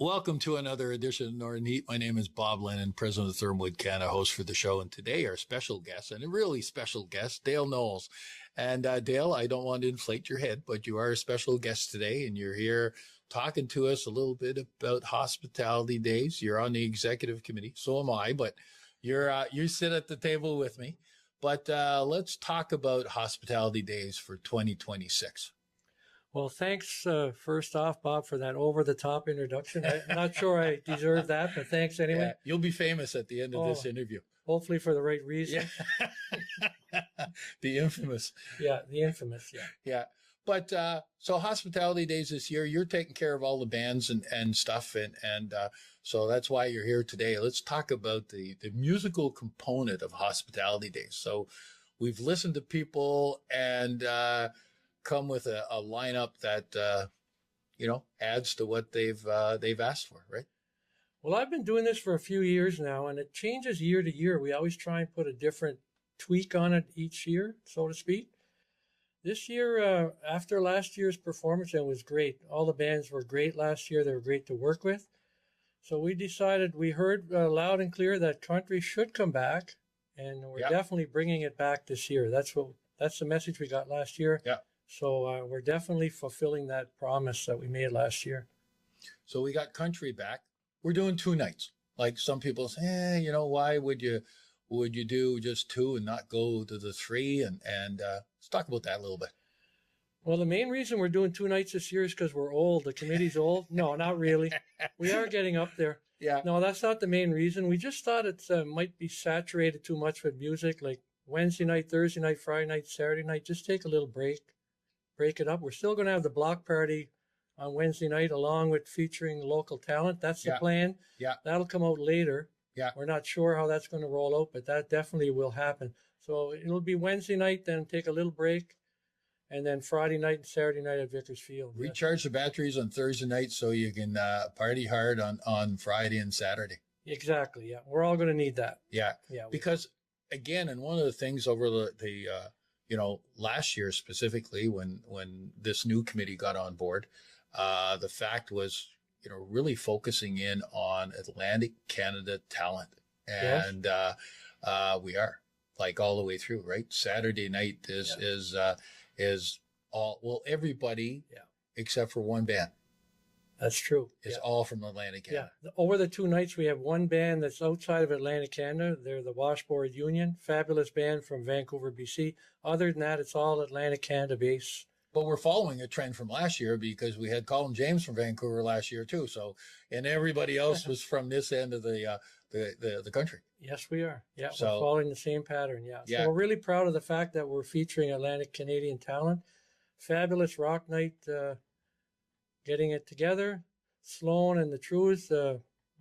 Welcome to another edition of Northern Heat. My name is Bob Lennon, president of ThermalWood Canada, host for the show. And today our special guest, and a really special guest, Dale Knowles. And Dale, I don't want to inflate your head, but you are a special guest today, and you're here talking to us a little bit about hospitality days. You're on the executive committee, so am I, but you sit at the table with me. But let's talk about hospitality days for 2026. Well, thanks first off, Bob, for that over-the-top introduction. I'm not sure I deserve that, but thanks anyway. Yeah, you'll be famous at the end of this interview. Hopefully for the right reason. Yeah. The infamous. Yeah, the infamous, yeah. Yeah. But so hospitality days this year, you're taking care of all the bands and stuff. And so that's why you're here today. Let's talk about the musical component of hospitality days. So we've listened to people and come with a lineup that, adds to what they've asked for, right? Well, I've been doing this for a few years now, and it changes year to year. We always try and put a different tweak on it each year, so to speak. This year, after last year's performance, it was great. All the bands were great last year. They were great to work with. So we decided, we heard loud and clear that country should come back, and we're definitely bringing it back this year. That's the message we got last year. Yeah. So we're definitely fulfilling that promise that we made last year. So we got country back. We're doing 2 nights. Like some people say, why would you do just 2 and not go to the 3? And let's talk about that a little bit. Well, the main reason we're doing 2 nights this year is because we're old. The committee's old. No, not really. We are getting up there. Yeah. No, that's not the main reason. We just thought it might be saturated too much with music, like Wednesday night, Thursday night, Friday night, Saturday night. Just take a little break it up. We're still going to have the block party on Wednesday night along with featuring local talent. That's the plan. Yeah. That'll come out later. Yeah. We're not sure how that's going to roll out, but that definitely will happen. So it'll be Wednesday night, then take a little break, and then Friday night and Saturday night at Vickers Field. Recharge the batteries on Thursday night so you can party hard on Friday and Saturday. Exactly, yeah. We're all going to need that. Yeah. Yeah. Because, again, and one of the things over the last year specifically when this new committee got on board, the fact was, really focusing in on Atlantic Canada talent. And we are, like, all the way through, right? Saturday night is everybody except for one band. That's true. It's all from Atlantic Canada. Yeah. Over the 2 nights, we have one band that's outside of Atlantic Canada. They're the Washboard Union, fabulous band from Vancouver, BC. Other than that, it's all Atlantic Canada based. But we're following a trend from last year because we had Colin James from Vancouver last year too. So, and everybody else was from this end of the country. Yes, we are. Yeah, so, we're following the same pattern. Yeah. So we're really proud of the fact that we're featuring Atlantic Canadian talent. Fabulous rock night. Getting it together. Sloan and the Truth,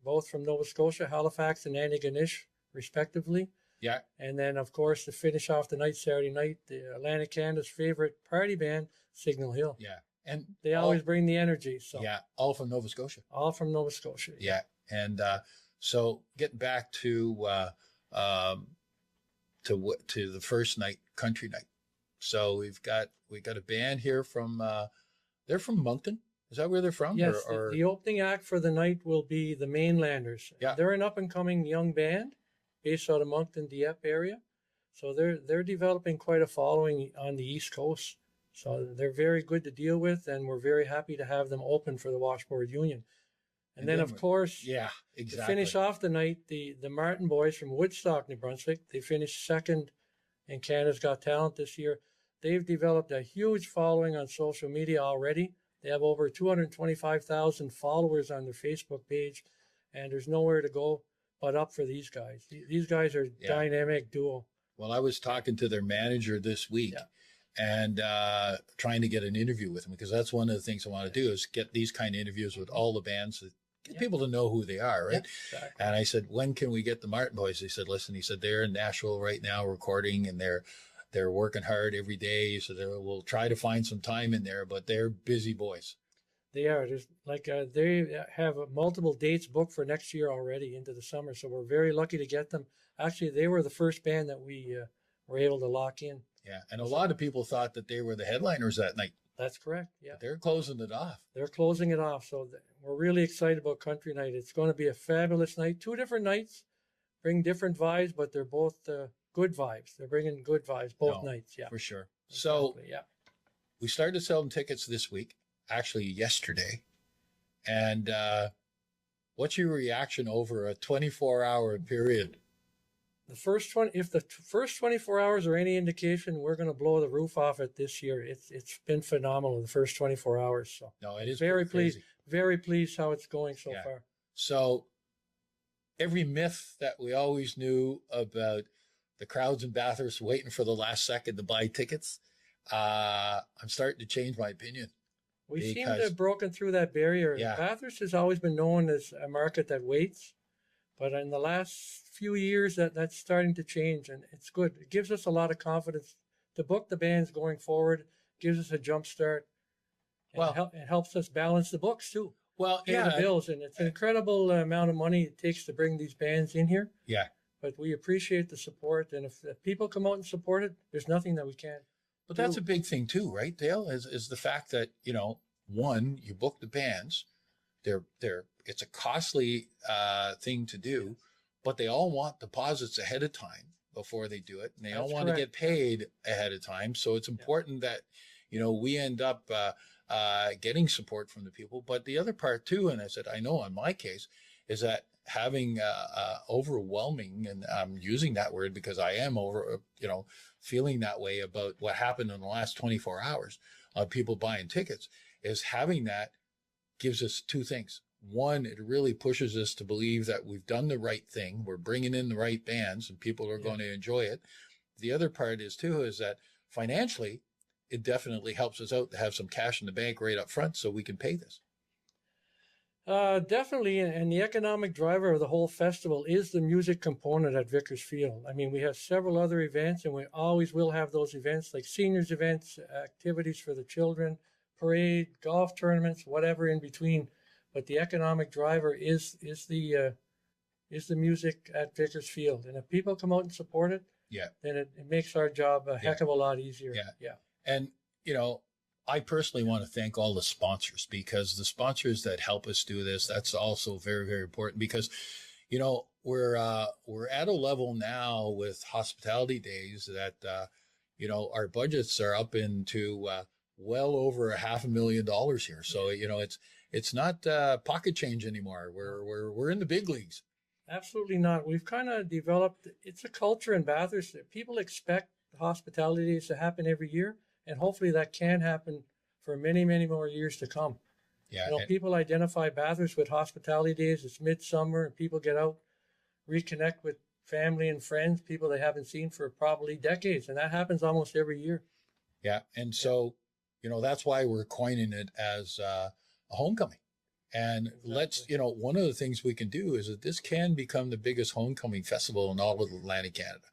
both from Nova Scotia, Halifax and Antigonish, respectively. Yeah. And then, of course, to finish off the night, Saturday night, the Atlantic Canada's favorite party band, Signal Hill. Yeah. And they always bring the energy. So yeah, all from Nova Scotia. All from Nova Scotia. Yeah. And so getting back to the first night, country night. So we got a band here from they're from Moncton. Is that where they're from? Yes, the opening act for the night will be the Mainlanders. Yeah. They're an up-and-coming young band based out of Moncton, Dieppe area. So they're developing quite a following on the East Coast. So they're very good to deal with, and we're very happy to have them open for the Washboard Union. And then, of course, exactly. To finish off the night, the Martin Boys from Woodstock, New Brunswick, they finished second in Canada's Got Talent this year. They've developed a huge following on social media already. They have over 225,000 followers on their Facebook page, and there's nowhere to go but up for these guys. These guys are dynamic duo. Well, I was talking to their manager this week and trying to get an interview with them, because that's one of the things I want to do is get these kind of interviews with all the bands, to get people to know who they are, right? Yeah, exactly. And I said, when can we get the Martin Boys? They said, listen, he said, they're in Nashville right now recording, and they're working hard every day, so we'll try to find some time in there, but they're busy boys. They are. There's they have multiple dates booked for next year already into the summer, so we're very lucky to get them. Actually, they were the first band that we were able to lock in. Yeah, and a lot of people thought that they were the headliners that night. That's correct. Yeah. But they're closing it off. They're closing it off. So we're really excited about Country Night. It's going to be a fabulous night. 2 different nights, bring different vibes, but they're both good vibes. They're bringing good vibes both nights. Yeah. For sure. Exactly, So yeah. we started selling tickets this week, actually yesterday. And what's your reaction over a 24-hour period? The first one, if the first 24 hours are any indication, we're going to blow the roof off it this year. It's been phenomenal the first 24 hours. So No, it is very pleased. crazy. Very pleased how it's going so Yeah. far. So every myth that we always knew about the crowds in Bathurst waiting for the last second to buy tickets, I'm starting to change my opinion. We seem to have broken through that barrier. Yeah. Bathurst has always been known as a market that waits, but in the last few years that's starting to change, and it's good. It gives us a lot of confidence to book the bands going forward, gives us a jump start, and Well, it helps us balance the books too. Well, Pay the bills, and it's an incredible amount of money it takes to bring these bands in here. Yeah. But we appreciate the support, and if people come out and support it, there's nothing that we can't. But that's a big thing too, right, Dale? Is the fact that, one, you book the bands, it's a costly thing to do, but they all want deposits ahead of time before they do it, and they all want to get paid ahead of time. So it's important that we end up getting support from the people. But the other part too, and I know in my case, is that having overwhelming, and I'm using that word because I am feeling that way about what happened in the last 24 hours of people buying tickets, is having that gives us 2 things. One, it really pushes us to believe that we've done the right thing. We're bringing in the right bands and people are going to enjoy it. The other part is that financially, it definitely helps us out to have some cash in the bank right up front so we can pay this. Definitely, and the economic driver of the whole festival is the music component at Vickers Field. I mean, we have several other events, and we always will have those events like seniors events, activities for the children, parade, golf tournaments, whatever in between. But the economic driver is the music at Vickers Field, and if people come out and support it, then it makes our job a heck of a lot easier. Yeah. And I personally want to thank all the sponsors, because the sponsors that help us do this, that's also very, very important, because, we're at a level now with hospitality days that, our budgets are up into well over $500,000 here. So, it's not pocket change anymore. We're in the big leagues. Absolutely not. We've kind of developed, it's a culture in Bathurst that people expect hospitality days to happen every year. And hopefully that can happen for many, many more years to come. Yeah. People identify Bathurst with hospitality days. It's midsummer and people get out, reconnect with family and friends, people they haven't seen for probably decades. And that happens almost every year. Yeah. And so, that's why we're coining it as a homecoming. And let's, one of the things we can do is that this can become the biggest homecoming festival in all of Atlantic Canada.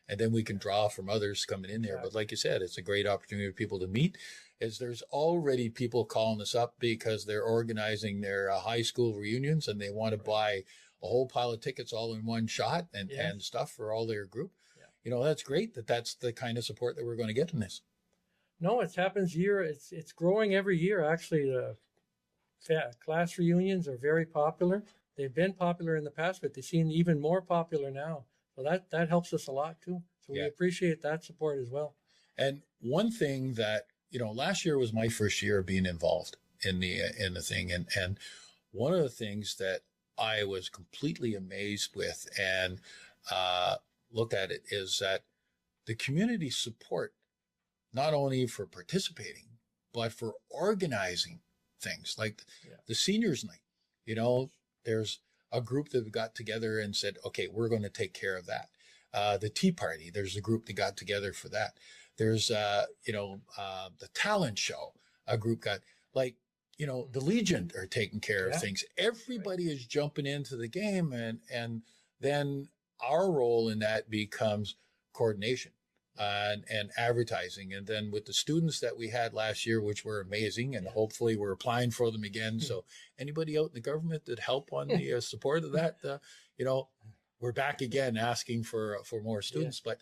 And then we can draw from others coming in there. But like you said, it's a great opportunity for people to meet. There's already people calling us up because they're organizing their high school reunions and they want to buy a whole pile of tickets all in one shot and stuff for all their group. Yeah. That's great that's the kind of support that we're going to get in this. No, it happens it's growing every year. Actually, the class reunions are very popular. They've been popular in the past, but they seem even more popular now. So that helps us a lot too. So we appreciate that support as well. And one thing that, last year was my first year of being involved in the thing. And one of the things that I was completely amazed with and looked at it is that the community support, not only for participating, but for organizing things like the seniors night. There's a group that got together and said, okay, we're going to take care of that. The tea party, there's a group that got together for that. There's, the talent show, a group got the Legion are taking care of things. Everybody is jumping into the game. And then our role in that becomes coordination and advertising. And then with the students that we had last year, which were amazing, and hopefully we're applying for them again. So anybody out in the government that help on the support of that, we're back again asking for more students. But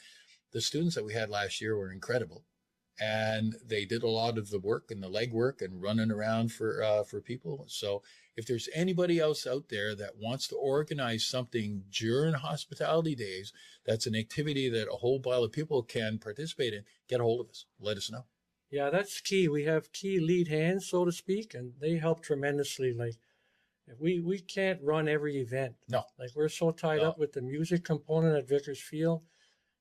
the students that we had last year were incredible. and they did a lot of the work and the legwork and running around for people. So if there's anybody else out there that wants to organize something during hospitality days, that's an activity that a whole pile of people can participate in, get a hold of us. Let us know. Yeah, that's key. We have key lead hands, so to speak, and they help tremendously. Like, we can't run every event. No. Like, we're so tied up with the music component at Vickers Field,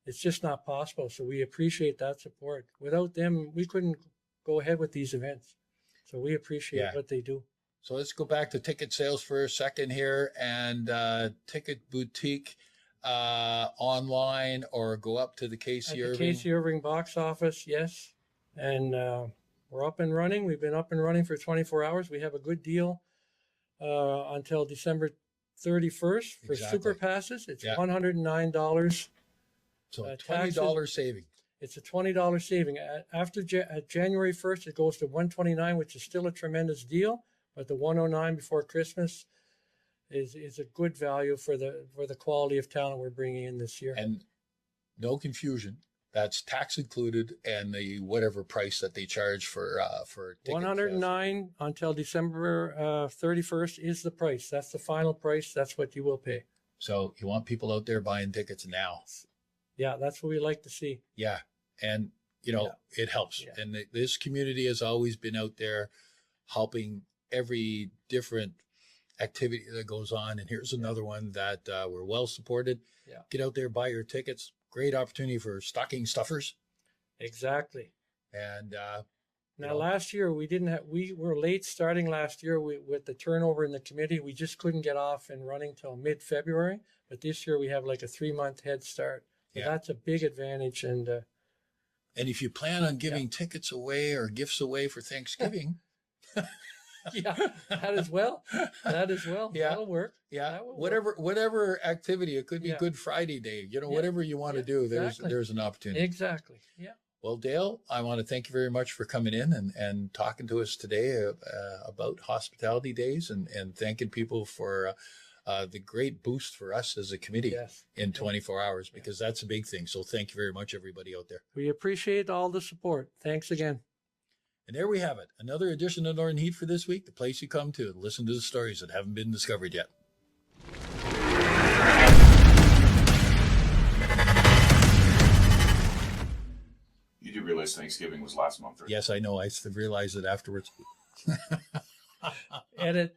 it's just not possible. So we appreciate that support. Without them, we couldn't go ahead with these events. So we appreciate what they do. So let's go back to ticket sales for a second here, and Ticket Boutique online, or go up to the Casey Irving. Casey Irving box office, yes. And we're up and running. We've been up and running for 24 hours. We have a good deal until December 31st for super passes. It's $109. So a $20 saving. It's a $20 saving. After January 1st, it goes to $129, which is still a tremendous deal. But the $109 before Christmas is a good value for the quality of talent we're bringing in this year. And no confusion, that's tax included, and the whatever price that they charge for ticket $109 until December 31st is the price. That's the final price. That's what you will pay. So you want people out there buying tickets now. Yeah, that's what we like to see. Yeah, and it helps. Yeah. And this community has always been out there helping every different activity that goes on. And here's another one that we're well supported. Yeah. Get out there, buy your tickets. Great opportunity for stocking stuffers. Exactly. And now last year we were late starting last year with the turnover in the committee. We just couldn't get off and running till mid-February. But this year we have like a 3-month head start. So that's a big advantage. And if you plan on giving tickets away or gifts away for Thanksgiving. that as well. Yeah. That'll work. Yeah. Whatever activity, it could be Good Friday Day, whatever you want to do, there's an opportunity. Exactly. Yeah. Well, Dale, I want to thank you very much for coming in and talking to us today about hospitality days and thanking people for the great boost for us as a committee in 24 hours, because that's a big thing. So thank you very much, everybody out there. We appreciate all the support. Thanks again. And there we have it. Another edition of Northern Heat for this week, the place you come to listen to the stories that haven't been discovered yet. You do realize Thanksgiving was last month, right? Yes, I know. I realized it afterwards. Edit.